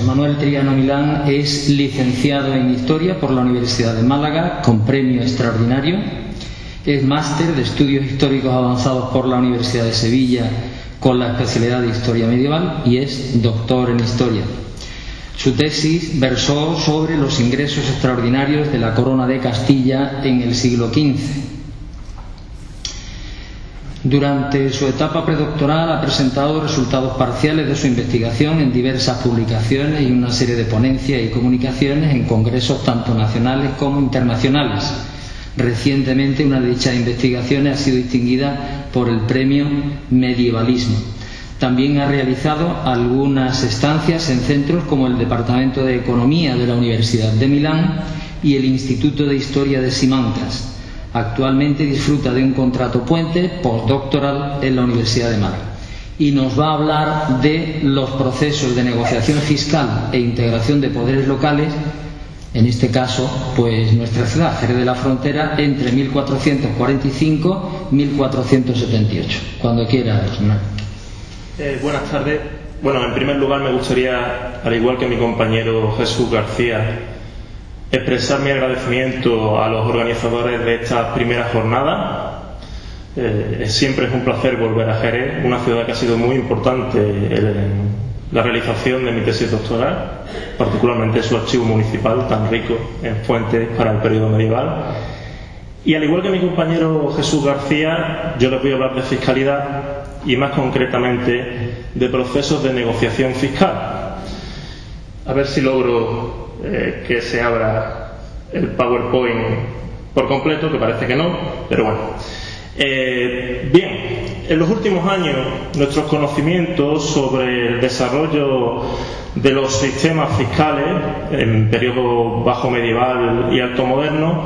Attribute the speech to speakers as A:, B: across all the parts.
A: José Manuel Triano Milán es licenciado en Historia por la Universidad de Málaga con premio extraordinario. Es máster de Estudios Históricos Avanzados por la Universidad de Sevilla con la especialidad de Historia Medieval y es doctor en Historia. Su tesis versó sobre los ingresos extraordinarios de la Corona de Castilla en el siglo XV. Durante su etapa predoctoral ha presentado resultados parciales de su investigación en diversas publicaciones y una serie de ponencias y comunicaciones en congresos tanto nacionales como internacionales. Recientemente una de dichas investigaciones ha sido distinguida por el premio Medievalismo. También ha realizado algunas estancias en centros como el Departamento de Economía de la Universidad de Milán y el Instituto de Historia de Simancas. Actualmente disfruta de un contrato puente postdoctoral en la Universidad de Málaga y nos va a hablar de los procesos de negociación fiscal e integración de poderes locales, en este caso, pues nuestra ciudad, Jerez de la Frontera, entre 1445 y 1478. Cuando quiera, Osmar.
B: Buenas tardes. Bueno, en primer lugar me gustaría, al igual que mi compañero Jesús García, expresar mi agradecimiento a los organizadores de esta primera jornada. Siempre es un placer volver a Jerez, una ciudad que ha sido muy importante en la realización de mi tesis doctoral, particularmente su archivo municipal tan rico en fuentes para el periodo medieval. Y al igual que mi compañero Jesús García, yo les voy a hablar de fiscalidad y más concretamente de procesos de negociación fiscal. A ver si logro que se abra el PowerPoint por completo, que parece que no, pero bueno. Bien, en los últimos años nuestros conocimientos sobre el desarrollo de los sistemas fiscales en periodo bajo medieval y alto moderno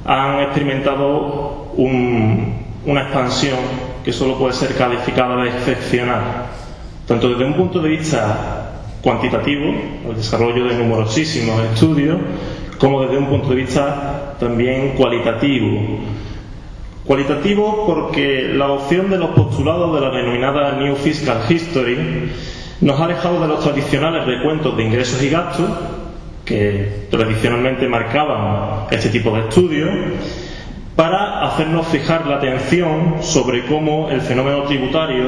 B: han experimentado una expansión que solo puede ser calificada de excepcional, tanto desde un punto de vista cuantitativo, el desarrollo de numerosísimos estudios, como desde un punto de vista también cualitativo. Cualitativo porque la adopción de los postulados de la denominada New Fiscal History nos ha alejado de los tradicionales recuentos de ingresos y gastos que tradicionalmente marcaban este tipo de estudios, para hacernos fijar la atención sobre cómo el fenómeno tributario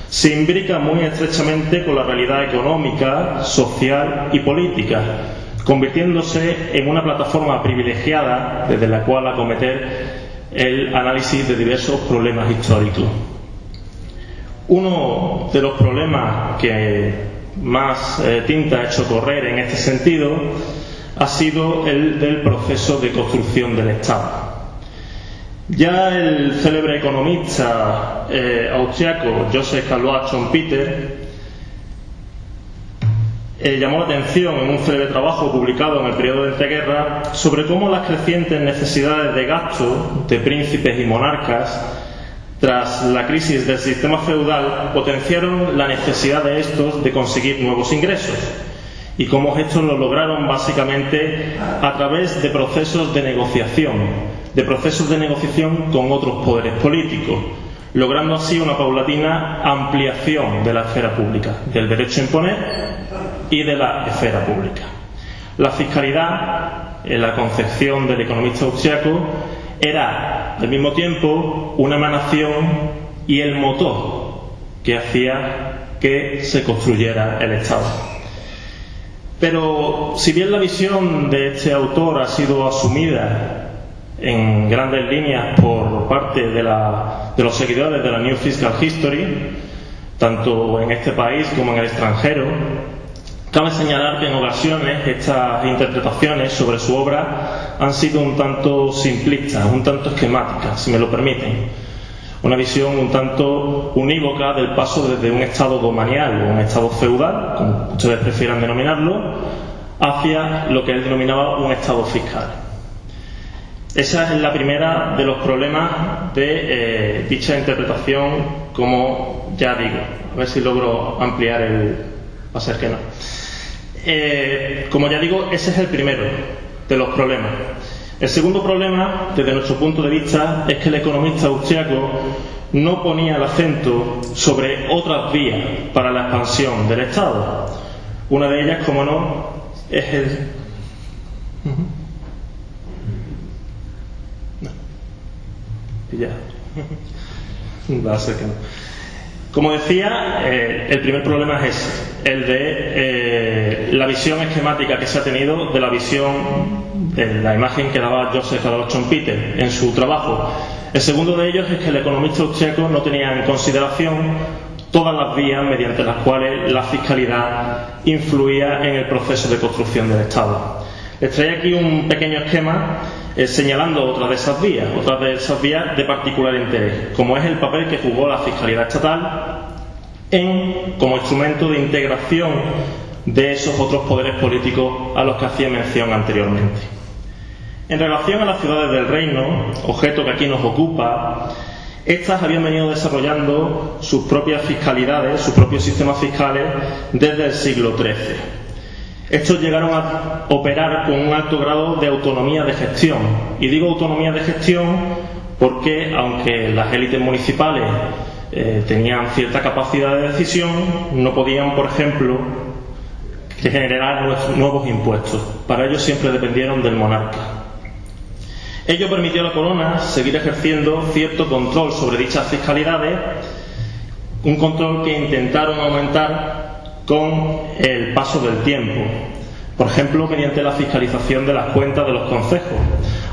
B: se imbrica muy estrechamente con la realidad económica, social y política, convirtiéndose en una plataforma privilegiada desde la cual acometer el análisis de diversos problemas históricos. Uno de los problemas que más tinta ha hecho correr en este sentido ha sido el del proceso de construcción del Estado. Ya el célebre economista austriaco Joseph Carlois Schumpeter llamó la atención en un célebre trabajo publicado en el periodo de entreguerras sobre cómo las crecientes necesidades de gasto de príncipes y monarcas tras la crisis del sistema feudal potenciaron la necesidad de estos de conseguir nuevos ingresos, y cómo estos lo lograron básicamente a través de procesos de negociación con otros poderes políticos, logrando así una paulatina ampliación de la esfera pública, del derecho a imponer y de la esfera pública. La fiscalidad, en la concepción del economista austriaco, era al mismo tiempo una emanación y el motor que hacía que se construyera el Estado. Pero si bien la visión de este autor ha sido asumida en grandes líneas por parte de los seguidores de la New Fiscal History, tanto en este país como en el extranjero, cabe señalar que en ocasiones estas interpretaciones sobre su obra han sido un tanto simplistas, un tanto esquemáticas, si me lo permiten. Una visión un tanto unívoca del paso desde un estado domanial o un estado feudal, como ustedes prefieran denominarlo, hacia lo que él denominaba un estado fiscal. Esa es la primera de los problemas de dicha interpretación, como ya digo. A ver si logro ampliar el... va a ser que no. Como ya digo, ese es el primero de los problemas. El segundo problema, desde nuestro punto de vista, es que el economista austriaco no ponía el acento sobre otras vías para la expansión del Estado. Una de ellas, como no, es el... No. Ya. Va a ser que no. Como decía, el primer problema es el de la visión esquemática que se ha tenido de la visión de la imagen que daba Joseph Adolf Schumpeter en su trabajo. El segundo de ellos es que el economista austriaco no tenía en consideración todas las vías mediante las cuales la fiscalidad influía en el proceso de construcción del Estado. Les traía aquí un pequeño esquema señalando otras de esas vías de particular interés, como es el papel que jugó la fiscalidad estatal como instrumento de integración de esos otros poderes políticos a los que hacía mención anteriormente. En relación a las ciudades del reino, objeto que aquí nos ocupa, estas habían venido desarrollando sus propias fiscalidades, sus propios sistemas fiscales desde el siglo XIII. Estos llegaron a operar con un alto grado de autonomía de gestión. Y digo autonomía de gestión porque, aunque las élites municipales tenían cierta capacidad de decisión, no podían, por ejemplo, generar nuevos impuestos. Para ello siempre dependieron del monarca. Ello permitió a la corona seguir ejerciendo cierto control sobre dichas fiscalidades, un control que intentaron aumentar con el paso del tiempo, por ejemplo mediante la fiscalización de las cuentas de los concejos,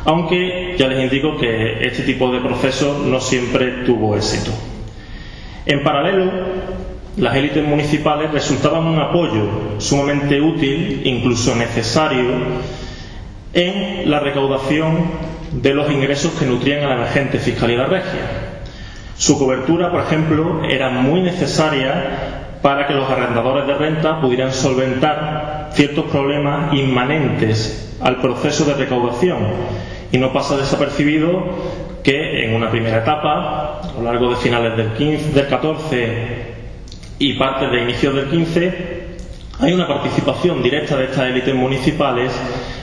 B: aunque ya les indico que este tipo de proceso no siempre tuvo éxito. En paralelo, las élites municipales resultaban un apoyo sumamente útil, incluso necesario, en la recaudación de los ingresos que nutrían a la emergente fiscalidad regia. Su cobertura, por ejemplo, era muy necesaria para que los arrendadores de renta pudieran solventar ciertos problemas inmanentes al proceso de recaudación. Y no pasa desapercibido que en una primera etapa, a lo largo de finales del 14 y parte de inicios del 15, hay una participación directa de estas élites municipales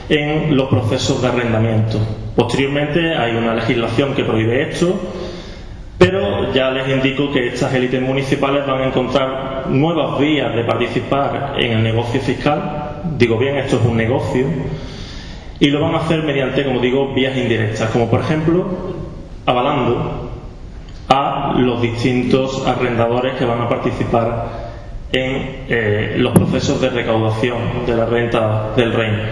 B: en los procesos de arrendamiento. Posteriormente hay una legislación que prohíbe esto, pero ya les indico que estas élites municipales van a encontrar nuevas vías de participar en el negocio fiscal. Digo bien, esto es un negocio, y lo van a hacer mediante, como digo, vías indirectas, como por ejemplo avalando a los distintos arrendadores que van a participar en los procesos de recaudación de la renta del reino.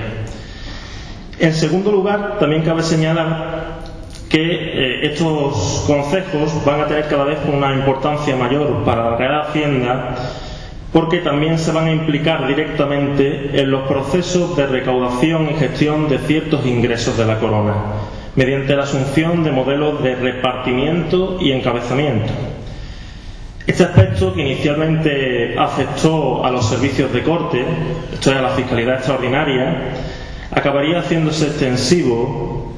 B: En segundo lugar, también cabe señalar que estos concejos van a tener cada vez una importancia mayor para la Real Hacienda, porque también se van a implicar directamente en los procesos de recaudación y gestión de ciertos ingresos de la corona, mediante la asunción de modelos de repartimiento y encabezamiento. Este aspecto, que inicialmente afectó a los servicios de corte, esto es a la fiscalidad extraordinaria, acabaría haciéndose extensivo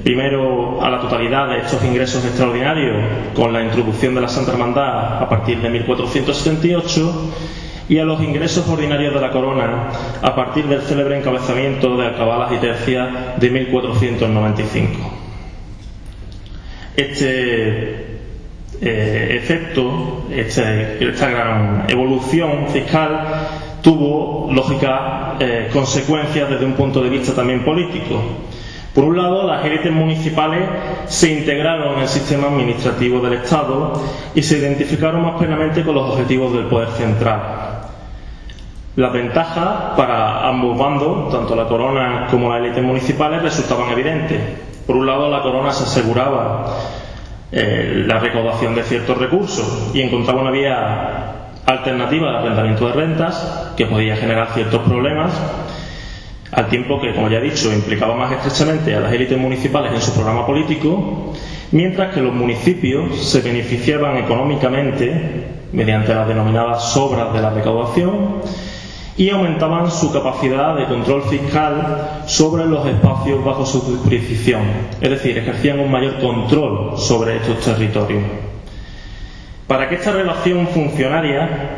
B: primero a la totalidad de estos ingresos extraordinarios con la introducción de la Santa Hermandad a partir de 1478 y a los ingresos ordinarios de la corona a partir del célebre encabezamiento de alcabalas y tercias de 1495. Este efecto, esta gran evolución fiscal tuvo lógicas consecuencias desde un punto de vista también político. Por un lado, las élites municipales se integraron en el sistema administrativo del Estado y se identificaron más plenamente con los objetivos del poder central. Las ventajas para ambos bandos, tanto la corona como las élites municipales, resultaban evidentes. Por un lado, la corona se aseguraba la recaudación de ciertos recursos y encontraba una vía alternativa al arrendamiento de rentas que podía generar ciertos problemas, al tiempo que, como ya he dicho, implicaba más estrechamente a las élites municipales en su programa político, mientras que los municipios se beneficiaban económicamente mediante las denominadas sobras de la recaudación y aumentaban su capacidad de control fiscal sobre los espacios bajo su jurisdicción, es decir, ejercían un mayor control sobre estos territorios. Para que esta relación funcionara,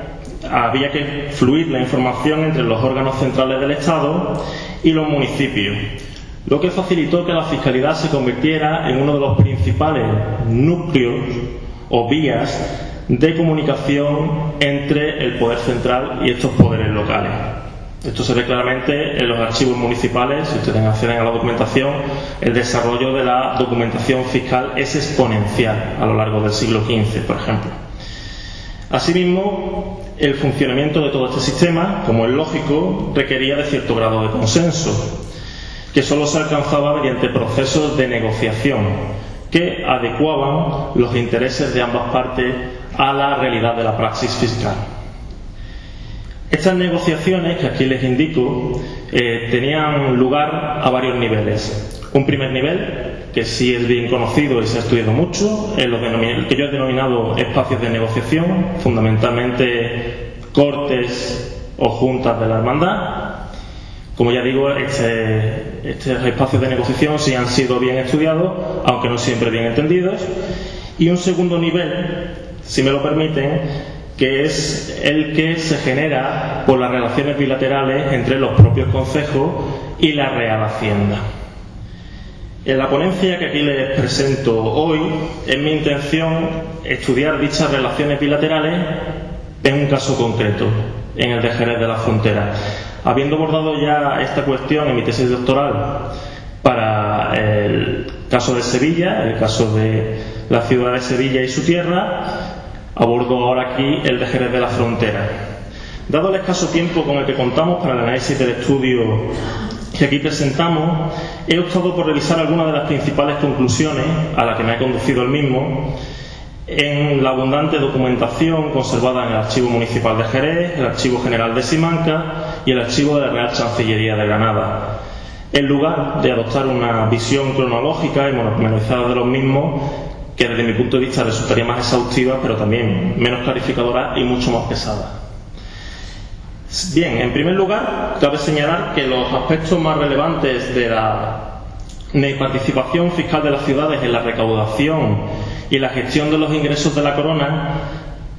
B: había que fluir la información entre los órganos centrales del Estado y los municipios, lo que facilitó que la fiscalidad se convirtiera en uno de los principales núcleos o vías de comunicación entre el poder central y estos poderes locales. Esto se ve claramente en los archivos municipales. Si ustedes acceden a la documentación, el desarrollo de la documentación fiscal es exponencial a lo largo del siglo XV, por ejemplo. Asimismo, el funcionamiento de todo este sistema, como es lógico, requería de cierto grado de consenso, que solo se alcanzaba mediante procesos de negociación que adecuaban los intereses de ambas partes a la realidad de la praxis fiscal. Estas negociaciones, que aquí les indico, tenían lugar a varios niveles. Un primer nivel, que sí es bien conocido y se ha estudiado mucho, es el que yo he denominado espacios de negociación, fundamentalmente cortes o juntas de la hermandad. Como ya digo, estos espacios de negociación sí han sido bien estudiados, aunque no siempre bien entendidos. Y un segundo nivel, si me lo permiten, que es el que se genera por las relaciones bilaterales entre los propios concejos y la Real Hacienda. En la ponencia que aquí les presento hoy, es mi intención estudiar dichas relaciones bilaterales en un caso concreto, en el de Jerez de la Frontera. Habiendo abordado ya esta cuestión en mi tesis doctoral para el caso de Sevilla, el caso de la ciudad de Sevilla y su tierra, abordo ahora aquí el de Jerez de la Frontera. Dado el escaso tiempo con el que contamos para el análisis del estudio que aquí presentamos, he optado por revisar algunas de las principales conclusiones a las que me ha conducido el mismo en la abundante documentación conservada en el Archivo Municipal de Jerez, el Archivo General de Simancas y el Archivo de la Real Chancillería de Granada, en lugar de adoptar una visión cronológica y monotematizada de los mismos, que desde mi punto de vista resultaría más exhaustiva, pero también menos clarificadora y mucho más pesada. Bien, en primer lugar, cabe señalar que los aspectos más relevantes de la participación fiscal de las ciudades en la recaudación y la gestión de los ingresos de la corona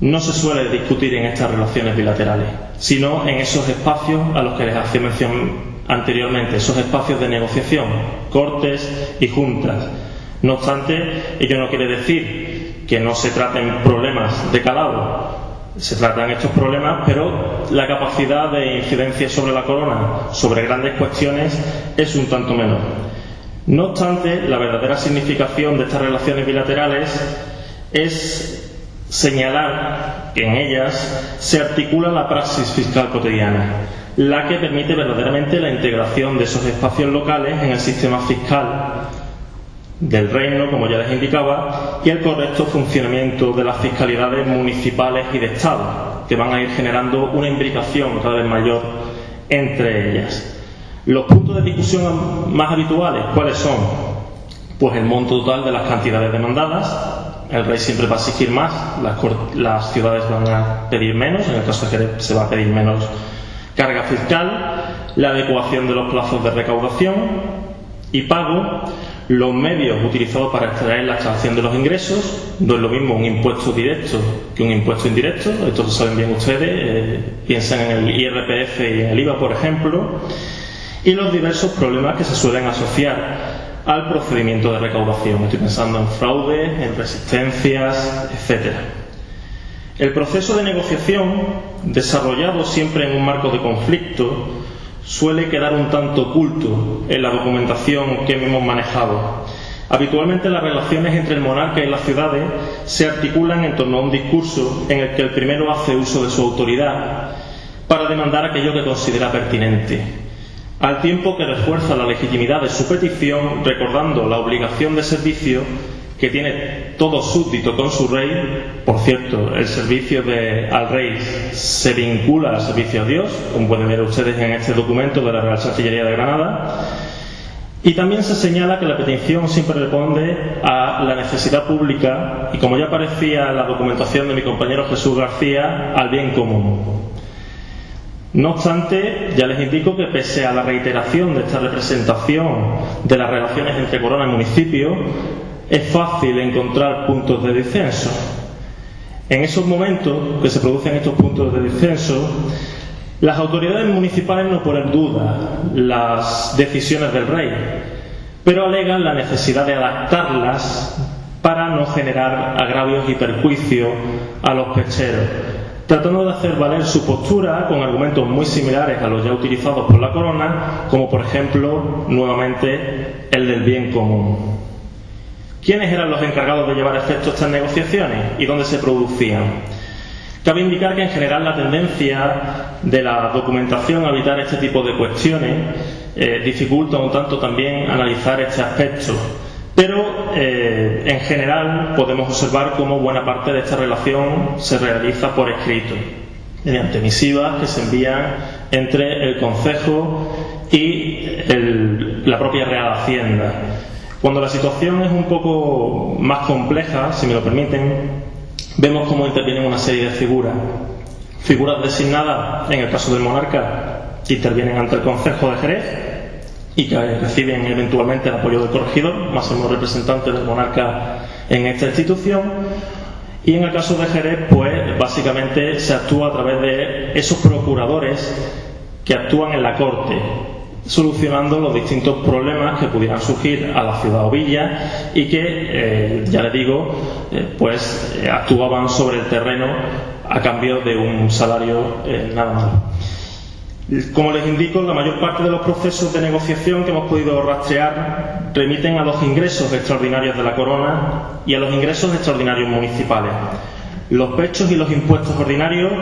B: no se suele discutir en estas relaciones bilaterales, sino en esos espacios a los que les hacía mención anteriormente, esos espacios de negociación, cortes y juntas. No obstante, ello no quiere decir que no se traten problemas de calado. Se tratan estos problemas, pero la capacidad de incidencia sobre la corona, sobre grandes cuestiones, es un tanto menor. No obstante, la verdadera significación de estas relaciones bilaterales es señalar que en ellas se articula la praxis fiscal cotidiana, la que permite verdaderamente la integración de esos espacios locales en el sistema fiscal del reino, como ya les indicaba, y el correcto funcionamiento de las fiscalidades municipales y de Estado, que van a ir generando una imbricación cada vez mayor entre ellas. Los puntos de discusión más habituales, ¿cuáles son? Pues el monto total de las cantidades demandadas. El rey siempre va a exigir más, las ciudades van a pedir menos, en el caso de Jerez se va a pedir menos carga fiscal, la adecuación de los plazos de recaudación y pago, los medios utilizados para extraer la extracción de los ingresos. No es lo mismo un impuesto directo que un impuesto indirecto, esto lo saben bien ustedes, piensan en el IRPF y en el IVA, por ejemplo, y los diversos problemas que se suelen asociar al procedimiento de recaudación. Estoy pensando en fraude, en resistencias, etc. El proceso de negociación, desarrollado siempre en un marco de conflicto, suele quedar un tanto oculto en la documentación que hemos manejado. Habitualmente las relaciones entre el monarca y las ciudades se articulan en torno a un discurso en el que el primero hace uso de su autoridad para demandar aquello que considera pertinente, al tiempo que refuerza la legitimidad de su petición, recordando la obligación de servicio que tiene todo súbdito con su rey. Por cierto, el servicio al rey se vincula al servicio a Dios, como pueden ver ustedes en este documento de la Real Chancillería de Granada. Y también se señala que la petición siempre responde a la necesidad pública y, como ya aparecía en la documentación de mi compañero Jesús García, al bien común. No obstante, ya les indico que pese a la reiteración de esta representación de las relaciones entre corona y municipio, es fácil encontrar puntos de disenso. En esos momentos que se producen estos puntos de disenso, las autoridades municipales no ponen en duda las decisiones del rey, pero alegan la necesidad de adaptarlas para no generar agravios y perjuicios a los pesqueros, tratando de hacer valer su postura con argumentos muy similares a los ya utilizados por la Corona, como por ejemplo, nuevamente, el del bien común. ¿Quiénes eran los encargados de llevar a efecto estas negociaciones y dónde se producían? Cabe indicar que en general la tendencia de la documentación a evitar este tipo de cuestiones dificulta un tanto también analizar este aspecto, pero en general podemos observar cómo buena parte de esta relación se realiza por escrito, mediante misivas que se envían entre el Concejo y la propia Real Hacienda. Cuando la situación es un poco más compleja, si me lo permiten, vemos cómo intervienen una serie de figuras designadas, en el caso del monarca, que intervienen ante el Concejo de Jerez y que reciben eventualmente el apoyo del corregidor, máximo representante del monarca en esta institución, y en el caso de Jerez, pues básicamente se actúa a través de esos procuradores que actúan en la corte, solucionando los distintos problemas que pudieran surgir a la ciudad o villa y que, ya les digo, actuaban sobre el terreno a cambio de un salario nada malo. Como les indico, la mayor parte de los procesos de negociación que hemos podido rastrear remiten a los ingresos extraordinarios de la Corona y a los ingresos extraordinarios municipales. Los pechos y los impuestos ordinarios,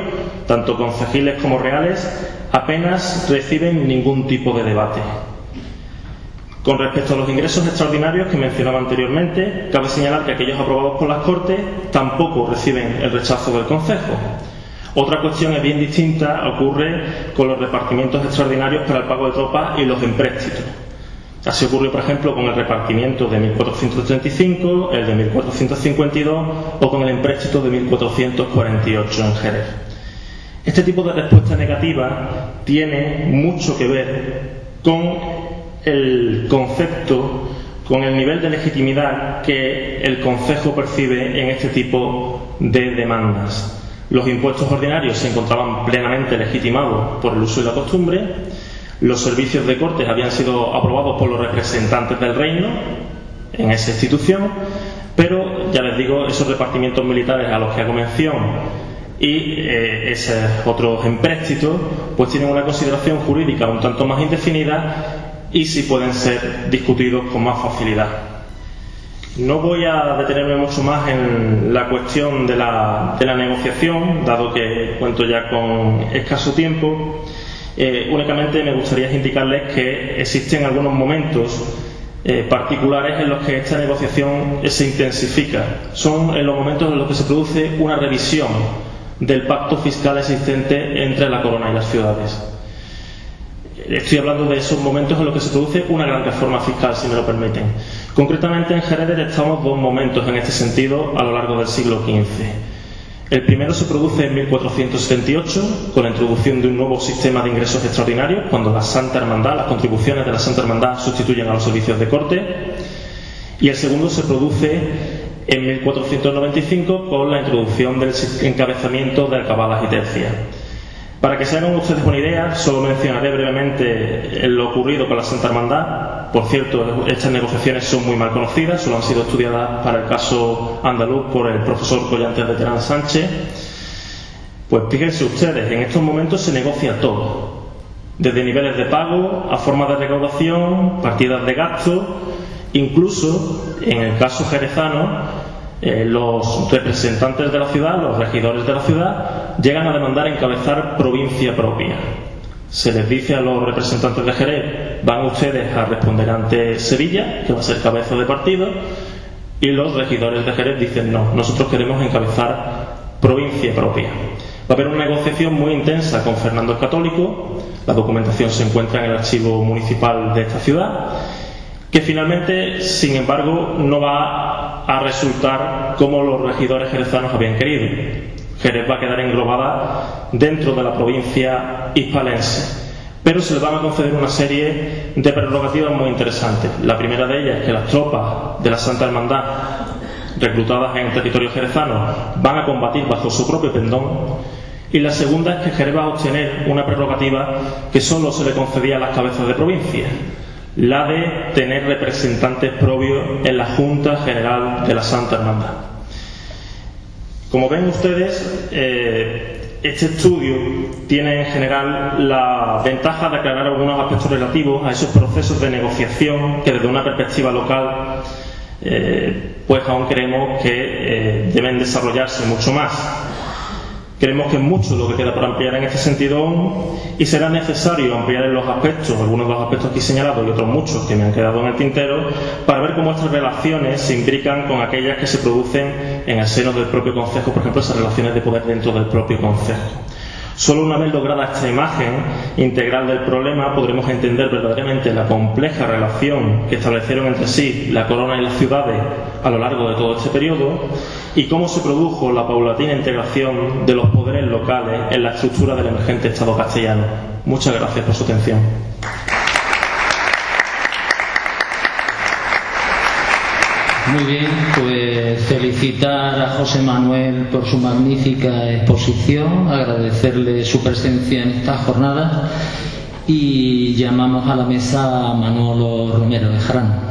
B: tanto concejiles como reales, apenas reciben ningún tipo de debate. Con respecto a los ingresos extraordinarios que mencionaba anteriormente, cabe señalar que aquellos aprobados por las Cortes tampoco reciben el rechazo del Concejo. Otra cuestión bien distinta ocurre con los repartimientos extraordinarios para el pago de tropas y los empréstitos. Así ocurrió, por ejemplo, con el repartimiento de 1435, el de 1452 o con el empréstito de 1448 en Jerez. Este tipo de respuesta negativa tiene mucho que ver con el concepto, con el nivel de legitimidad que el Concejo percibe en este tipo de demandas. Los impuestos ordinarios se encontraban plenamente legitimados por el uso y la costumbre. Los servicios de cortes habían sido aprobados por los representantes del reino en esa institución, pero ya les digo, esos repartimientos militares a los que hago mención y esos otros empréstitos pues tienen una consideración jurídica un tanto más indefinida y sí pueden ser discutidos con más facilidad. No voy a detenerme mucho más en la cuestión de la negociación, dado que cuento ya con escaso tiempo. Únicamente me gustaría indicarles que existen algunos momentos particulares en los que esta negociación se intensifica. Son en los momentos en los que se produce una revisión del pacto fiscal existente entre la Corona y las ciudades. Estoy hablando de esos momentos en los que se produce una gran reforma fiscal, si me lo permiten. Concretamente en Jerez detectamos dos momentos en este sentido a lo largo del siglo XV. El primero se produce en 1478 con la introducción de un nuevo sistema de ingresos extraordinarios, cuando la Santa Hermandad, las contribuciones de la Santa Hermandad sustituyen a los servicios de corte, y el segundo se produce en 1495 con la introducción del encabezamiento de alcabalas y tercias. Para que se hagan ustedes una idea, solo mencionaré brevemente lo ocurrido con la Santa Hermandad. Por cierto, estas negociaciones son muy mal conocidas, solo han sido estudiadas para el caso andaluz por el profesor Collantes de Terán Sánchez. Pues fíjense ustedes, en estos momentos se negocia todo, desde niveles de pago a formas de recaudación, partidas de gasto, incluso en el caso jerezano, los representantes de la ciudad, los regidores de la ciudad, llegan a demandar encabezar provincia propia. Se les dice a los representantes de Jerez: van ustedes a responder ante Sevilla, que va a ser cabeza de partido, y los regidores de Jerez dicen: no, nosotros queremos encabezar provincia propia. Va a haber una negociación muy intensa con Fernando el Católico. La documentación se encuentra en el archivo municipal de esta ciudad, que finalmente, sin embargo, no va a resultar como los regidores jerezanos habían querido. Jerez va a quedar englobada dentro de la provincia hispalense, pero se le van a conceder una serie de prerrogativas muy interesantes. La primera de ellas es que las tropas de la Santa Hermandad reclutadas en territorio jerezano van a combatir bajo su propio pendón, y la segunda es que Jerez va a obtener una prerrogativa que solo se le concedía a las cabezas de provincia, la de tener representantes propios en la Junta General de la Santa Hermandad. Como ven ustedes, este estudio tiene en general la ventaja de aclarar algunos aspectos relativos a esos procesos de negociación que desde una perspectiva local pues aún creemos que deben desarrollarse mucho más. Creemos que es mucho lo que queda por ampliar en este sentido aún, y será necesario ampliar en los aspectos, algunos de los aspectos aquí señalados y otros muchos que me han quedado en el tintero, para ver cómo estas relaciones se imbrican con aquellas que se producen en el seno del propio concejo, por ejemplo, esas relaciones de poder dentro del propio concejo. Solo una vez lograda esta imagen integral del problema podremos entender verdaderamente la compleja relación que establecieron entre sí la corona y las ciudades a lo largo de todo este periodo y cómo se produjo la paulatina integración de los poderes locales en la estructura del emergente Estado castellano. Muchas gracias por su atención.
A: Muy bien, pues felicitar a José Manuel por su magnífica exposición, agradecerle su presencia en esta jornada y llamamos a la mesa a Manolo Romero de Jarán.